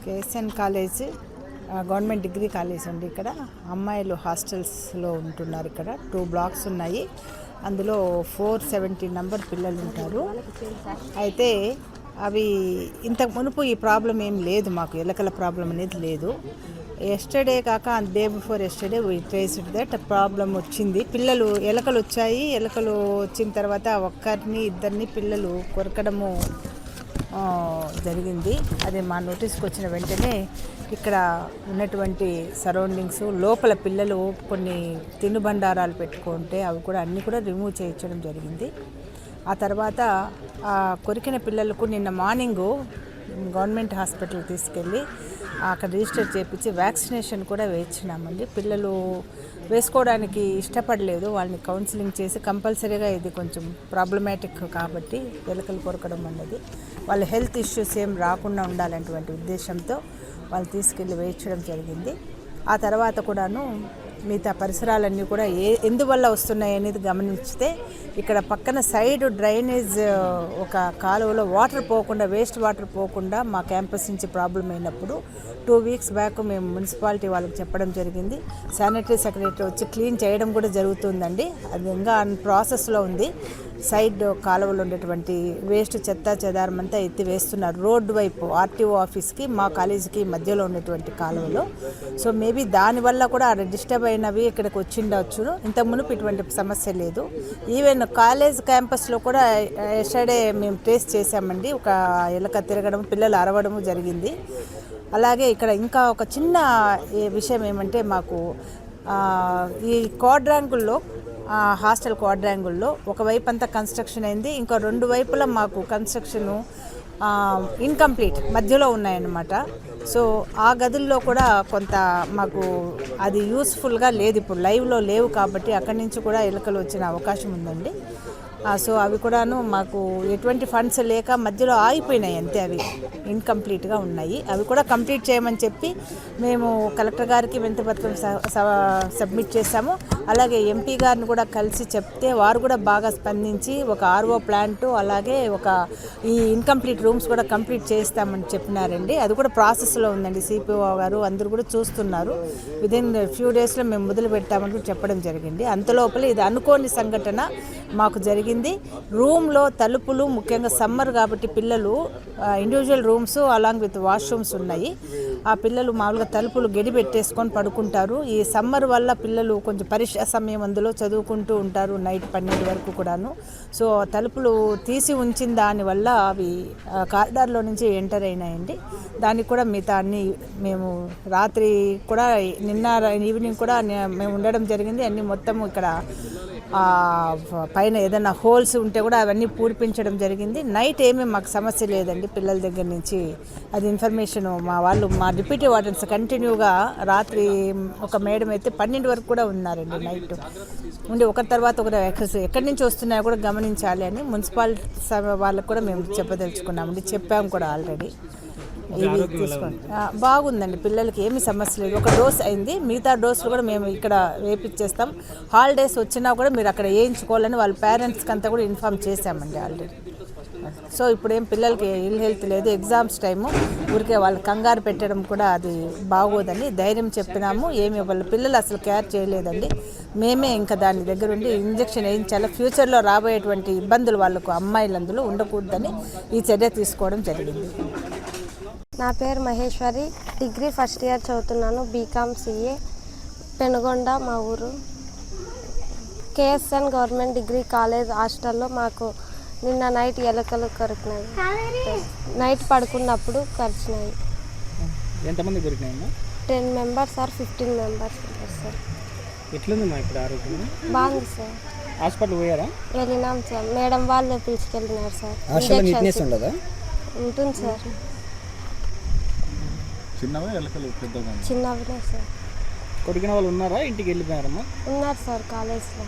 KSN college government degree college అండి. ఇక్కడ అమ్మాయిలు హాస్టల్స్లో ఉంటున్నారు. ఇక్కడ 2 బ్లాక్స్ ఉన్నాయి. అందులో 470 నంబర్ పిల్లలు ఉంటారు. అయితే అవి ఇంతకు మునుపు ఈ ప్రాబ్లం ఏం లేదు, మాకు ఎలకల ప్రాబ్లం అనేది లేదు. ఎస్టర్డే కాక day before yesterday we traced that problem వచ్చింది. పిల్లలు ఎలకలు వచ్చాయి. ఎలకలు వచ్చిన తర్వాత ఒక్కరిని ఇద్దరిని పిల్లలు కొరకడము జరిగింది. అది మా నోటీస్కి వచ్చిన వెంటనే ఇక్కడ ఉన్నటువంటి సరౌండింగ్స్ లోపల పిల్లలు కొన్ని తినుబండారాలు పెట్టుకుంటే అవి కూడా అన్నీ కూడా రిమూవ్ చేయించడం జరిగింది. ఆ తర్వాత కొరికిన పిల్లలకు నిన్న మార్నింగు గవర్నమెంట్ హాస్పిటల్ తీసుకెళ్ళి అక్కడ రిజిస్టర్ చేయించి వ్యాక్సినేషన్ కూడా వేయించినామండి. పిల్లలు వేసుకోవడానికి ఇష్టపడలేదు. వాళ్ళని కౌన్సిలింగ్ చేసి కంపల్సరీగా ఇది కొంచెం ప్రాబ్లమాటిక్ కాబట్టి ఎలుకలు కొరకడం అన్నది వాళ్ళ హెల్త్ ఇష్యూస్ ఏం రాకుండా ఉండాలనేటువంటి ఉద్దేశంతో వాళ్ళు తీసుకెళ్ళి వేయించడం జరిగింది. ఆ తర్వాత కూడాను మిగతా పరిసరాలన్నీ కూడా ఎందువల్ల వస్తున్నాయి అనేది గమనించితే ఇక్కడ పక్కన సైడ్ డ్రైనేజ్ ఒక కాలువలో వాటర్ పోకుండా, వేస్ట్ వాటర్ పోకుండా మా క్యాంపస్ నుంచి ప్రాబ్లం అయినప్పుడు 2 వీక్స్ బ్యాక్ మేము మున్సిపాలిటీ వాళ్ళకి చెప్పడం జరిగింది. శానిటరీ సెక్రటరీ వచ్చి క్లీన్ చేయడం కూడా జరుగుతుందండి. అది ఇంకా ప్రాసెస్లో ఉంది. సైడ్ కాలువలో ఉండేటువంటి వేస్ట్ చెత్త చెదారం అంతా ఎత్తి వేస్తున్నారు రోడ్డు వైపు ఆర్టీఓ ఆఫీస్కి మా కాలేజీకి మధ్యలో ఉన్నటువంటి కాలువలో. సో మేబీ దానివల్ల కూడా డిస్టర్బ్ అయినవి ఇక్కడికి వచ్చిండవచ్చు. ఇంతకు మునుపు ఇటువంటి సమస్య లేదు. ఈవెన్ కాలేజ్ క్యాంపస్లో కూడా ఎస్టర్డే మేము ట్రేస్ చేసామండి. ఒక ఎలక తిరగడం, పిల్లలు అరవడము జరిగింది. అలాగే ఇక్కడ ఇంకా ఒక చిన్న విషయం ఏమంటే మాకు ఈ క్వాడ్రాంగుల్లో హాస్టల్ క్వాడ్రాంగుల్లో ఒకవైపు అంతా కన్స్ట్రక్షన్ అయింది. ఇంకా 2 వైపులా మాకు కన్స్ట్రక్షను ఇన్కంప్లీట్ మధ్యలో ఉన్నాయన్నమాట. సో ఆ గదుల్లో కూడా కొంత మాకు అది యూస్ఫుల్గా లేదు, ఇప్పుడు లైవ్లో లేవు కాబట్టి అక్కడి నుంచి కూడా ఎలుకలు వచ్చిన అవకాశం ఉందండి. సో అవి కూడాను మాకు ఎటువంటి ఫండ్స్ లేక మధ్యలో ఆగిపోయినాయి అంతే, అవి ఇన్కంప్లీట్గా ఉన్నాయి. అవి కూడా కంప్లీట్ చేయమని చెప్పి మేము కలెక్టర్ గారికి వినతిపత్రం సబ్మిట్ చేశాము. అలాగే ఎంపీ గారిని కూడా కలిసి చెప్తే వారు కూడా బాగా స్పందించి ఒక ఆర్ఓ ప్లాంట్ అలాగే ఒక ఈ ఇన్కంప్లీట్ రూమ్స్ కూడా కంప్లీట్ చేస్తామని చెప్పినారండి. అది కూడా ప్రాసెస్లో ఉందండి. సిపిఓ గారు అందరూ కూడా చూస్తున్నారు. విదిన్ ఫ్యూ డేస్లో మేము మొదలు పెట్టామని కూడా చెప్పడం జరిగింది. అంతలోపల ఇది అనుకోని సంఘటన మాకు జరిగింది. రూమ్లో తలుపులు, ముఖ్యంగా సమ్మర్ కాబట్టి పిల్లలు individual rooms along with washrooms ఉన్నాయి. ఆ పిల్లలు మామూలుగా తలుపులు గడి పెట్టేసుకొని పడుకుంటారు. ఈ సమ్మర్ వల్ల పిల్లలు కొంచెం పరీక్ష సమయం అందులో చదువుకుంటూ ఉంటారు నైట్ 12 వరకు కూడాను. సో తలుపులు తీసి ఉంచిన దానివల్ల అవి కారిడార్లో నుంచి ఎంటర్ అయినాయండి. దానికి కూడా మిగతా అన్నీ మేము రాత్రి కూడా నిన్న ఈవినింగ్ కూడా మేము ఉండడం జరిగింది. అన్నీ మొత్తం ఇక్కడ పైన ఏదైనా హోల్స్ ఉంటే కూడా అవన్నీ పూడిపించడం జరిగింది. నైట్ ఏమీ మాకు సమస్య లేదండి. పిల్లల దగ్గర నుంచి అది ఇన్ఫర్మేషన్ మా డిప్యూటీ వార్డెన్స్ కంటిన్యూగా రాత్రి ఒక మేడం అయితే 12 వరకు కూడా ఉన్నారండి నైట్ ఉండి ఒకరి తర్వాత ఒకరు ఎక్కడి నుంచి వస్తున్నాయో కూడా గమనించాలి అని మున్సిపాలిటీ వాళ్ళకు కూడా మేము చెప్పదలుచుకున్నామండి. చెప్పాము కూడా ఆల్రెడీ. ఇవి తీసుకోండి, బాగుందండి. పిల్లలకి ఏమీ సమస్య లేదు. ఒక డోస్ అయింది, మిగతా డోసులు కూడా మేము ఇక్కడ వేయించేస్తాం. హాలిడేస్ వచ్చినా కూడా మీరు అక్కడ వేయించుకోవాలని వాళ్ళ పేరెంట్స్కి అంతా కూడా ఇన్ఫామ్ చేశామండి ఆల్రెడీ. సో ఇప్పుడు ఏం పిల్లలకి ఇల్ హెల్త్ లేదు, ఎగ్జామ్స్ టైము, ఊరికే వాళ్ళు కంగారు పెట్టడం కూడా అది బాగోదని ధైర్యం చెప్పినాము. ఏమి వాళ్ళ పిల్లలు అసలు కేర్ చేయలేదండి. మేమే ఇంకా దాని దగ్గర ఉండి ఇంజెక్షన్ వేయించాలి. ఫ్యూచర్లో రాబోయేటువంటి ఇబ్బందులు వాళ్ళకు అమ్మాయిలందులో ఉండకూడదని ఈ చర్య తీసుకోవడం జరిగింది. నా పేరు మహేశ్వరి, డిగ్రీ ఫస్ట్ ఇయర్ చదువుతున్నాను, బీకామ్ సిఏ, పెనుగొండ మా ఊరు. కేఎస్ఎన్ గవర్నమెంట్ డిగ్రీ కాలేజ్ హాస్టల్లో మాకు నిన్న నైట్ ఎలుకలు కరిచినాయి. నైట్ పడుకున్నప్పుడు కరిచినాయి. ఎంతమంది దొరికినాయి? 10 మెంబర్స్ ఆర్ 15 మెంబర్స్ సార్. ఎట్లుంది మా ఇప్పుడు ఆరోగ్యం? బాగుంది సార్. హాస్పిటల్ పోయారా? వెళ్ళినాం సార్. మేడం వాళ్ళు పిలుచుకెళ్ళినారు సార్. ఉంటుంది సార్. చిన్నవే సార్. కొరికిన వాళ్ళు ఉన్నారా? ఇంటికి వెళ్ళిపోయారమ్మా? ఉన్నారు సార్ కాలేజ్లో.